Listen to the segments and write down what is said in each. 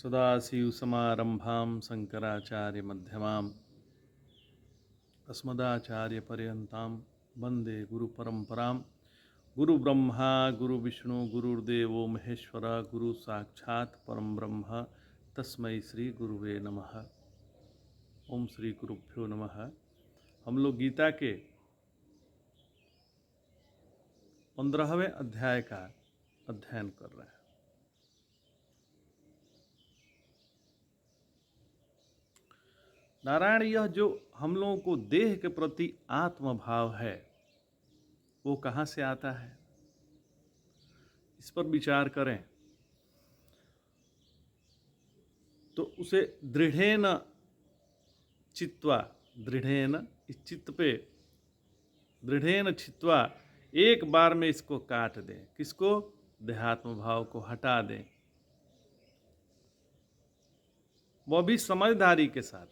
सदाशिवसमारम्भां शङ्कराचार्यमध्यमाम् अस्मदाचार्यपर्यन्तां वन्दे गुरुपरम्परां। गुरुब्रह्मा गुरुविष्णु गुरुर्देवो महेश्वर गुरु साक्षात् परम ब्रह्म तस्मै श्री गुरुवे नमः। ओम श्री गुरुभ्यो नमः। हम लोग गीता के 15वें अध्याय का अध्ययन कर रहे हैं। नारायण, यह जो हम लोगों को देह के प्रति आत्मभाव है वो कहाँ से आता है, इस पर विचार करें तो उसे दृढ़ेन चित्वा, दृढ़ेन इस चित्त पे दृढ़ेन चित्वा एक बार में इसको काट दें। किसको? देहात्म भाव को हटा दें, वह भी समझदारी के साथ,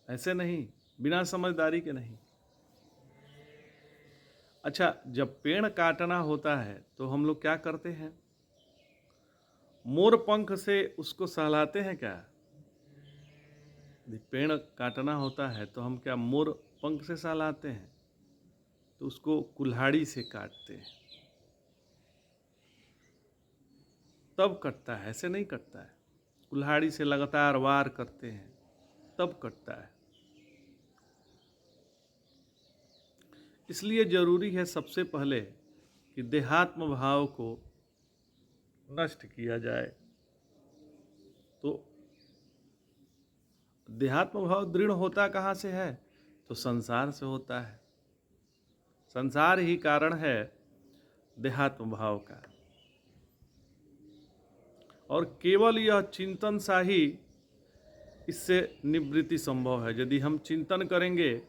ऐसे नहीं बिना समझदारी के नहीं। अच्छा, जब पेड़ काटना होता है तो हम लोग क्या करते हैं? मोर पंख से उसको सहलाते हैं क्या? पेड़ काटना होता है तो हम क्या मोर पंख से सहलाते हैं? तो उसको कुल्हाड़ी से काटते हैं, तब कटता है, ऐसे नहीं कटता है। कुल्हाड़ी से लगातार वार करते हैं तब कटता है। इसलिए जरूरी है सबसे पहले कि देहात्म भाव को नष्ट किया जाए। तो देहात्म भाव दृढ़ होता कहाँ से है? तो संसार से होता है। संसार ही कारण है देहात्म भाव का, और केवल यह चिंतन सा ही इससे निवृत्ति संभव है। यदि हम चिंतन करेंगे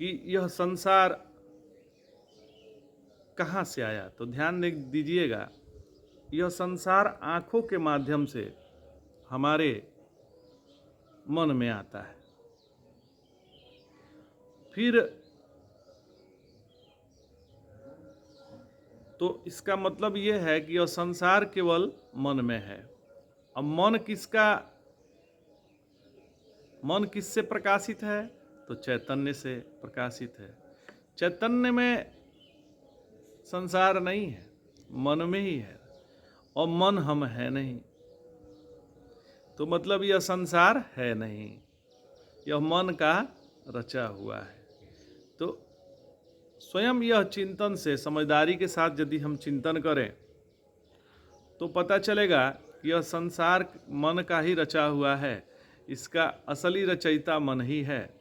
कि यह संसार कहाँ से आया, तो ध्यान दीजिएगा, यह संसार आँखों के माध्यम से हमारे मन में आता है। फिर तो इसका मतलब यह है कि यह संसार केवल मन में है। अब मन किससे प्रकाशित है? तो चैतन्य से प्रकाशित है। चैतन्य में संसार नहीं है, मन में ही है, और मन हम है नहीं। तो मतलब यह संसार है नहीं, यह मन का रचा हुआ है। तो स्वयं यह चिंतन से, समझदारी के साथ यदि हम चिंतन करें तो पता चलेगा कि यह संसार मन का ही रचा हुआ है। इसका असली रचयिता मन ही है,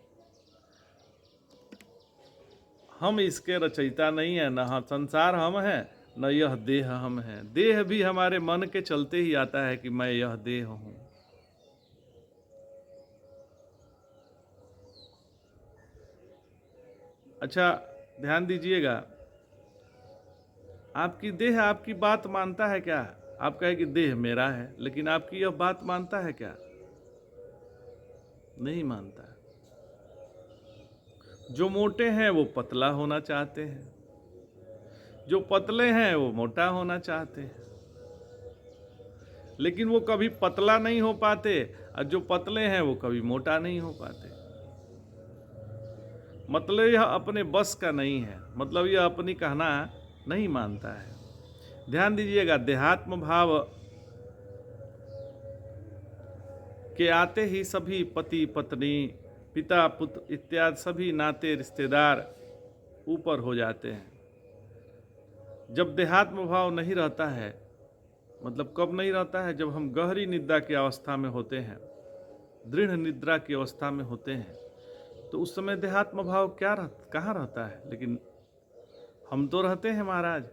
हम इसके रचयिता नहीं है। न संसार हम है, न यह देह हम है। देह भी हमारे मन के चलते ही आता है कि मैं यह देह हूं। अच्छा, ध्यान दीजिएगा, आपकी देह आपकी बात मानता है क्या? आप कहे कि देह मेरा है, लेकिन आपकी यह बात मानता है क्या? नहीं मानता। जो मोटे हैं वो पतला होना चाहते हैं, जो पतले हैं वो मोटा होना चाहते हैं, लेकिन वो कभी पतला नहीं हो पाते, और जो पतले हैं वो कभी मोटा नहीं हो पाते। मतलब यह अपने बस का नहीं है, मतलब यह अपनी कहना नहीं मानता है। ध्यान दीजिएगा, देहात्म भाव के आते ही सभी पति पत्नी, पिता पुत्र इत्यादि सभी नाते रिश्तेदार ऊपर हो जाते हैं। जब देहात्म भाव नहीं रहता है, मतलब कब नहीं रहता है? जब हम गहरी निद्रा की अवस्था में होते हैं, दृढ़ निद्रा की अवस्था में होते हैं, तो उस समय देहात्म भाव कहाँ रहता है? लेकिन हम तो रहते हैं महाराज।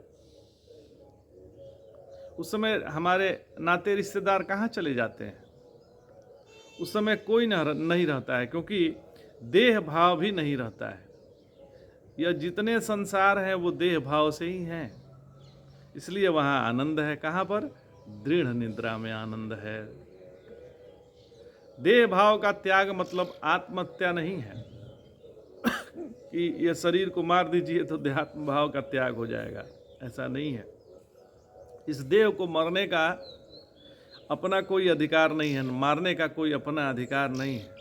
उस समय हमारे नाते रिश्तेदार कहाँ चले जाते हैं? उस समय कोई नहीं रहता है, क्योंकि देह भाव भी नहीं रहता है। यह जितने संसार हैं वो देह भाव से ही हैं, इसलिए वहाँ आनंद है। कहाँ पर? दृढ़ निद्रा में आनंद है। देह भाव का त्याग मतलब आत्महत्या नहीं है कि यह शरीर को मार दीजिए तो देहात्म भाव का त्याग हो जाएगा, ऐसा नहीं है। इस देह को मरने का अपना कोई अधिकार नहीं है, मारने का कोई अपना अधिकार नहीं है।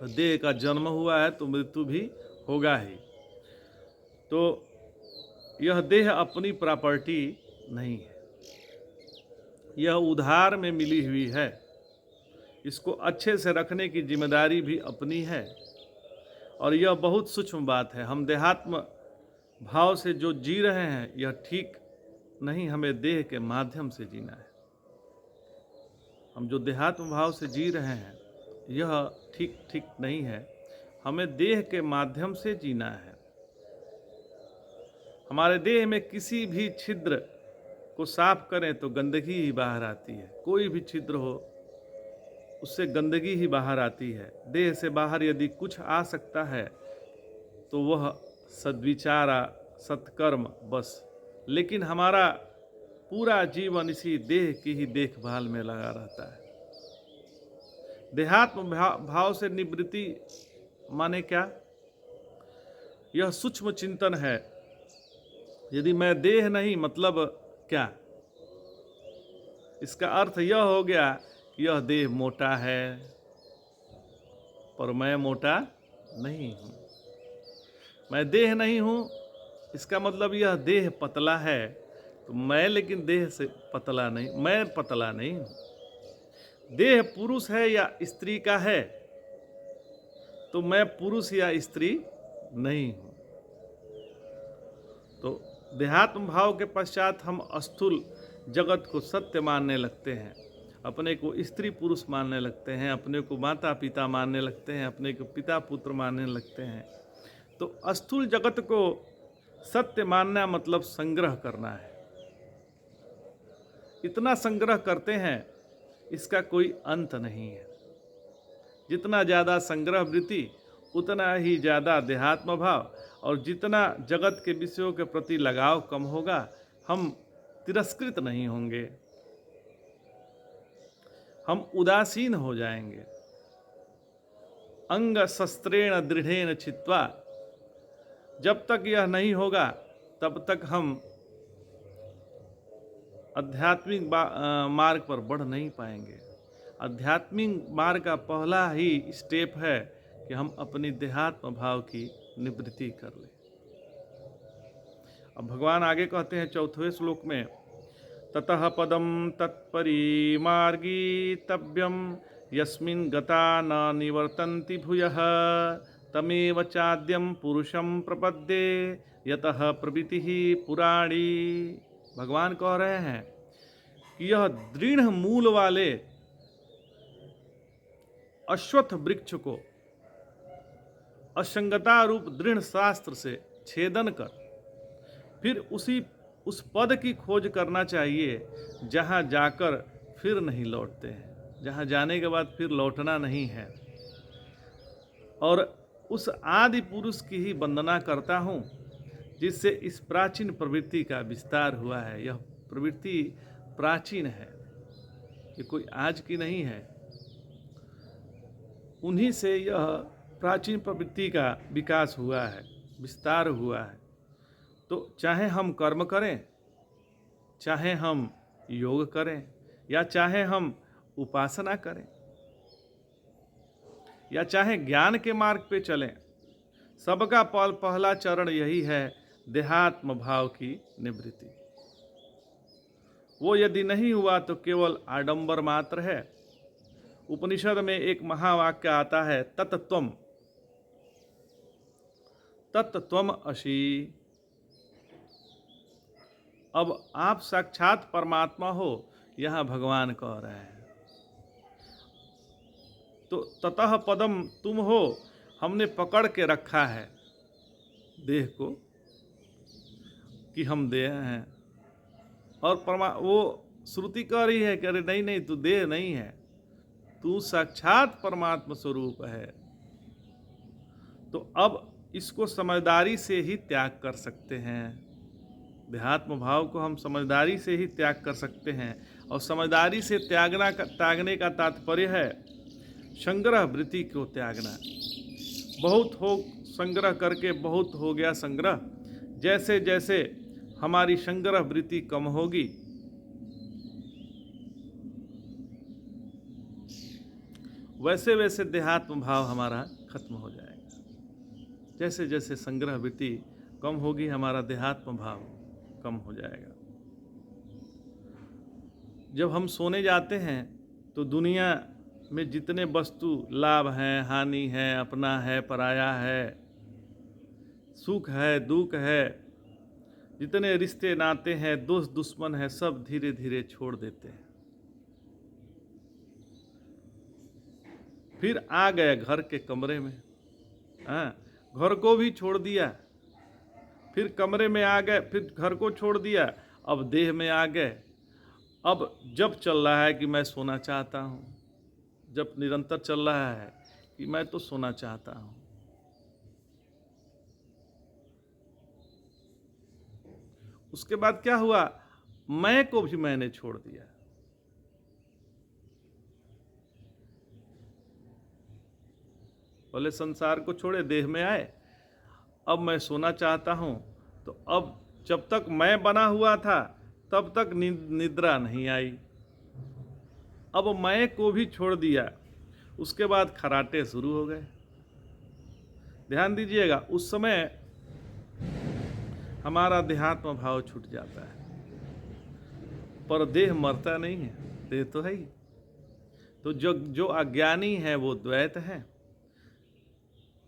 देह का जन्म हुआ है तो मृत्यु भी होगा ही। तो यह देह अपनी प्रॉपर्टी नहीं है, यह उधार में मिली हुई है। इसको अच्छे से रखने की जिम्मेदारी भी अपनी है। और यह बहुत सूक्ष्म बात है। हम देहात्म भाव से जो जी रहे हैं यह ठीक नहीं, हमें देह के माध्यम से जीना है। हम जो देहात्म भाव से जी रहे हैं यह ठीक नहीं है, हमें देह के माध्यम से जीना है। हमारे देह में किसी भी छिद्र को साफ करें तो गंदगी ही बाहर आती है। कोई भी छिद्र हो उससे गंदगी ही बाहर आती है। देह से बाहर यदि कुछ आ सकता है तो वह सद्विचारा, सत्कर्म बस। लेकिन हमारा पूरा जीवन इसी देह की ही देखभाल में लगा रहता है। देहात्म भाव से निवृत्ति माने क्या? यह सूक्ष्म चिंतन है। यदि मैं देह नहीं मतलब क्या? इसका अर्थ यह हो गया कि यह देह मोटा है पर मैं मोटा नहीं हूँ। मैं देह नहीं हूँ इसका मतलब यह देह पतला है तो मैं, लेकिन देह से पतला नहीं, मैं पतला नहीं हूँ। देह पुरुष है या स्त्री का है तो मैं पुरुष या स्त्री नहीं हूँ। तो देहात्म भाव के पश्चात हम स्थूल जगत को सत्य मानने लगते हैं, अपने को स्त्री पुरुष मानने लगते हैं, अपने को माता पिता मानने लगते हैं, अपने को पिता पुत्र मानने लगते हैं। तो स्थूल जगत को सत्य मानना मतलब संग्रह करना है। इतना संग्रह करते हैं इसका कोई अंत नहीं है। जितना ज़्यादा संग्रह वृत्ति उतना ही ज़्यादा देहात्म भाव, और जितना जगत के विषयों के प्रति लगाव कम होगा हम तिरस्कृत नहीं होंगे, हम उदासीन हो जाएंगे। अंग शस्त्रेण दृढ़ेन छित्त्वा, जब तक यह नहीं होगा तब तक हम आध्यात्मिक मार्ग पर बढ़ नहीं पाएंगे। आध्यात्मिक मार्ग का पहला ही स्टेप है कि हम अपनी देहात्म भाव की निवृत्ति कर लें। अब भगवान आगे कहते हैं 4वें श्लोक में, ततः पदम तत्परिमार्गीतव्यम यस्मिन् गता न निवर्तन्ति भूयः तमेव चाद्यम पुरुषम प्रपद्ये यतः प्रवृत्तिः पुराणी। भगवान कह रहे हैं कि यह दृढ़ मूल वाले अश्वत्थ वृक्ष को असंगता रूप दृढ़ शास्त्र से छेदन कर फिर उस पद की खोज करना चाहिए जहाँ जाकर फिर नहीं लौटते हैं, जहाँ जाने के बाद फिर लौटना नहीं है। और उस आदि पुरुष की ही वंदना करता हूँ जिससे इस प्राचीन प्रवृत्ति का विस्तार हुआ है। यह प्रवृत्ति प्राचीन है, ये कोई आज की नहीं है। उन्हीं से यह प्राचीन प्रवृत्ति का विकास हुआ है, विस्तार हुआ है। तो चाहे हम कर्म करें, चाहे हम योग करें, या चाहे हम उपासना करें, या चाहे ज्ञान के मार्ग पे चलें, सबका पहला चरण यही है, देहात्म भाव की निवृत्ति। वो यदि नहीं हुआ तो केवल आडंबर मात्र है। उपनिषद में एक महावाक्य आता है, तत्त्वम तत्त्वम असि। अब आप साक्षात परमात्मा हो, यहां भगवान कह रहे हैं। तो ततः पदम तुम हो, हमने पकड़ के रखा है देह को कि हम देह हैं, और वो श्रुति कह रही है कि अरे नहीं नहीं, तू देह नहीं है, तू साक्षात परमात्मा स्वरूप है। तो अब इसको समझदारी से ही त्याग कर सकते हैं। देहात्म भाव को हम समझदारी से ही त्याग कर सकते हैं। और समझदारी से त्यागने का तात्पर्य है संग्रह वृत्ति को त्यागना। बहुत हो संग्रह करके बहुत हो गया संग्रह। जैसे जैसे हमारी संग्रह वृत्ति कम होगी वैसे वैसे देहात्म भाव हमारा खत्म हो जाएगा। जैसे जैसे संग्रह वृत्ति कम होगी, हमारा देहात्म भाव कम हो जाएगा। जब हम सोने जाते हैं तो दुनिया में जितने वस्तु लाभ हैं, हानि है, अपना है, पराया है, सुख है, दुख है, जितने रिश्ते नाते हैं, दोस्त दुश्मन है, सब धीरे धीरे छोड़ देते हैं। फिर आ गए घर के कमरे में, हाँ, घर को भी छोड़ दिया, फिर कमरे में आ गए, फिर घर को छोड़ दिया, अब देह में आ गए। अब जब चल रहा है कि मैं सोना चाहता हूँ, जब निरंतर चल रहा है कि मैं तो सोना चाहता हूँ, उसके बाद क्या हुआ, मैं को भी मैंने छोड़ दिया। पहले संसार को छोड़े, देह में आए, अब मैं सोना चाहता हूं, तो अब जब तक मैं बना हुआ था तब तक निद्रा नहीं आई। अब मैं को भी छोड़ दिया, उसके बाद खराटे शुरू हो गए। ध्यान दीजिएगा, उस समय हमारा देहात्म भाव छूट जाता है, पर देह मरता नहीं है, देह तो है ही। तो जो अज्ञानी है वो द्वैत है,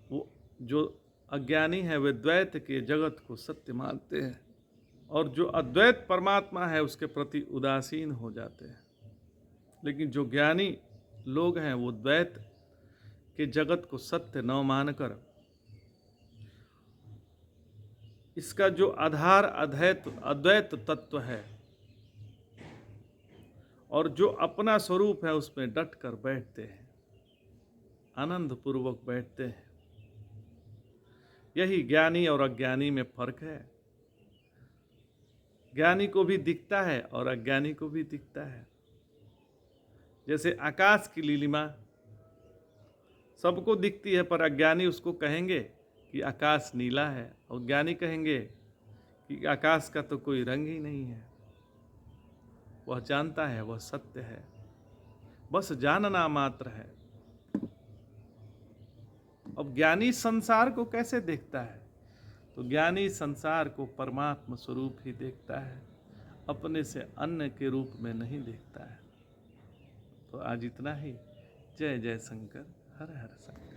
वो जो अज्ञानी है वे द्वैत के जगत को सत्य मानते हैं, और जो अद्वैत परमात्मा है उसके प्रति उदासीन हो जाते हैं। लेकिन जो ज्ञानी लोग हैं वो द्वैत के जगत को सत्य न मानकर इसका जो आधार अद्वैत तत्व है और जो अपना स्वरूप है उसमें डट कर बैठते हैं, आनंद पूर्वक बैठते हैं। यही ज्ञानी और अज्ञानी में फर्क है। ज्ञानी को भी दिखता है और अज्ञानी को भी दिखता है। जैसे आकाश की नीलिमा सबको दिखती है, पर अज्ञानी उसको कहेंगे कि आकाश नीला है, और ज्ञानी कहेंगे कि आकाश का तो कोई रंग ही नहीं है। वह जानता है वह सत्य है, बस जानना मात्र है। अब ज्ञानी संसार को कैसे देखता है? तो ज्ञानी संसार को परमात्मा स्वरूप ही देखता है, अपने से अन्य के रूप में नहीं देखता है। तो आज इतना ही। जय जय शंकर, हर हर शंकर।